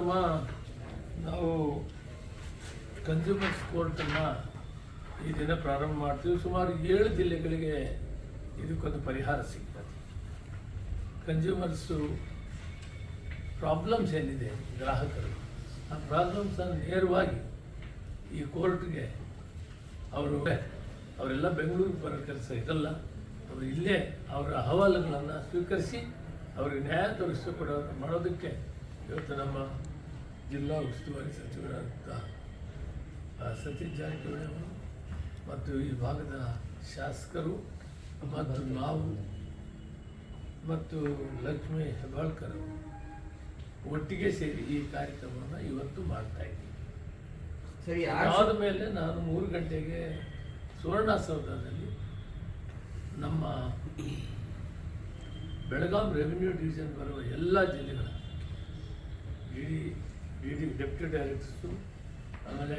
ಕಾರ್ಯಕ್ರಮ ನಾವು ಕನ್ಸ್ಯೂಮರ್ಸ್ ಕೋರ್ಟನ್ನು ಈ ದಿನ ಪ್ರಾರಂಭ ಮಾಡ್ತೀವಿ. ಸುಮಾರು 7 ಜಿಲ್ಲೆಗಳಿಗೆ ಇದಕ್ಕೊಂದು ಪರಿಹಾರ ಸಿಗ್ತದೆ. ಕನ್ಸ್ಯೂಮರ್ಸು ಪ್ರಾಬ್ಲಮ್ಸ್ ಏನಿದೆ ಗ್ರಾಹಕರು, ಆ ಪ್ರಾಬ್ಲಮ್ಸನ್ನು ನೇರವಾಗಿ ಈ ಕೋರ್ಟ್ಗೆ ಅವರೆಲ್ಲ ಬೆಂಗಳೂರಿಗೆ ಬರೋ ಕೆಲಸ ಇರಲ್ಲ. ಅವರು ಇಲ್ಲೇ ಅವರ ಅಹವಾಲುಗಳನ್ನು ಸ್ವೀಕರಿಸಿ ಅವರಿಗೆ ನ್ಯಾಯ ಮಾಡೋದಕ್ಕೆ ಇವತ್ತು ನಮ್ಮ ಜಿಲ್ಲಾ ಉಸ್ತುವಾರಿ ಸಚಿವರಾದ ಸತೀಶ್ ಜಾರಕಿಹೊಳಿ ಅವರು ಮತ್ತು ಈ ಭಾಗದ ಶಾಸಕರು ಮತ್ತು ನಾವು ಮತ್ತು ಲಕ್ಷ್ಮೀ ಹೆಬ್ಬಾಳ್ಕರ್ ಒಟ್ಟಿಗೆ ಸೇರಿ ಈ ಕಾರ್ಯಕ್ರಮವನ್ನು ಇವತ್ತು ಮಾಡ್ತಾ ಇದ್ದೀವಿ. ಸರಿ, ಆದ ಮೇಲೆ ನಾನು 3 ಗಂಟೆಗೆ ಸುವರ್ಣಸೌಧದಲ್ಲಿ ನಮ್ಮ ಬೆಳಗಾಂ ರೆವಿನ್ಯೂ ಡಿವಿಷನ್ ಬರುವ ಎಲ್ಲ ಜಿಲ್ಲೆಗಳ ಡಿ ಡೆಪ್ಯೂಟಿ ಡೈರೆಕ್ಟರ್ಸು, ಆಮೇಲೆ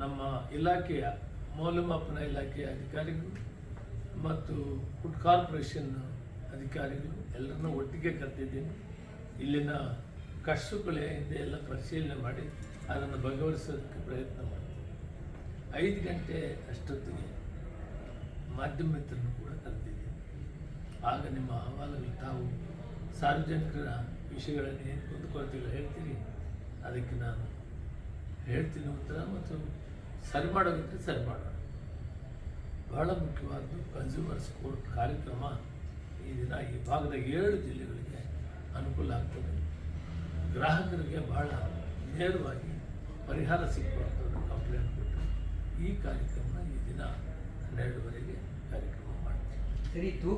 ನಮ್ಮ ಇಲಾಖೆಯ ಮೌಲ್ಯಮಾಪನ ಇಲಾಖೆಯ ಅಧಿಕಾರಿಗಳು ಮತ್ತು ಫುಡ್ ಕಾರ್ಪೊರೇಷನ್ ಅಧಿಕಾರಿಗಳು ಎಲ್ಲರನ್ನೂ ಒಟ್ಟಿಗೆ ಕರೆದಿದ್ದೀನಿ. ಇಲ್ಲಿನ ಕಷ್ಟಗಳೇ ಹಿಂದೆ ಎಲ್ಲ ಪರಿಶೀಲನೆ ಮಾಡಿ ಅದನ್ನು ಬಗೆಹರಿಸೋದಕ್ಕೆ ಪ್ರಯತ್ನ ಮಾಡ್ತೀವಿ. 5 ಗಂಟೆ ಅಷ್ಟೊತ್ತಿಗೆ ಮಾಧ್ಯಮ ಮಿತ್ರರನ್ನು ಕೂಡ ಕರೆದಿದ್ದೀನಿ. ಆಗ ನಿಮ್ಮ ಅಹವಾಲುಗಳು ತಾವು ಸಾರ್ವಜನಿಕರ ವಿಷಯಗಳನ್ನು ಏನು ಕುಂದುಕೊಳ್ತಿಲ್ಲ ಹೇಳ್ತೀರಿ, ಅದಕ್ಕೆ ನಾನು ಹೇಳ್ತೀನಿ ಉತ್ತರ, ಮತ್ತು ಸರಿ ಮಾಡೋದಕ್ಕೆ ಸರಿ ಮಾಡೋಣ. ಬಹಳ ಮುಖ್ಯವಾದ್ದು ಕನ್ಸ್ಯೂಮರ್ಸ್ ಕೋರ್ಟ್ ಕಾರ್ಯಕ್ರಮ ಈ ದಿನ ಈ ಭಾಗದ 7 ಜಿಲ್ಲೆಗಳಿಗೆ ಅನುಕೂಲ ಆಗ್ತದೆ. ಗ್ರಾಹಕರಿಗೆ ಬಹಳ ನೇರವಾಗಿ ಪರಿಹಾರ ಸಿಕ್ಕುವಂಥದ್ದು ಕಂಪ್ಲೇಂಟ್ ಕೊಟ್ಟು ಈ ಕಾರ್ಯಕ್ರಮ ಈ ದಿನ 12ವರೆಗೆ ಕಾರ್ಯಕ್ರಮ ಮಾಡ್ತೀವಿ. ಸರಿ, ತೂಕ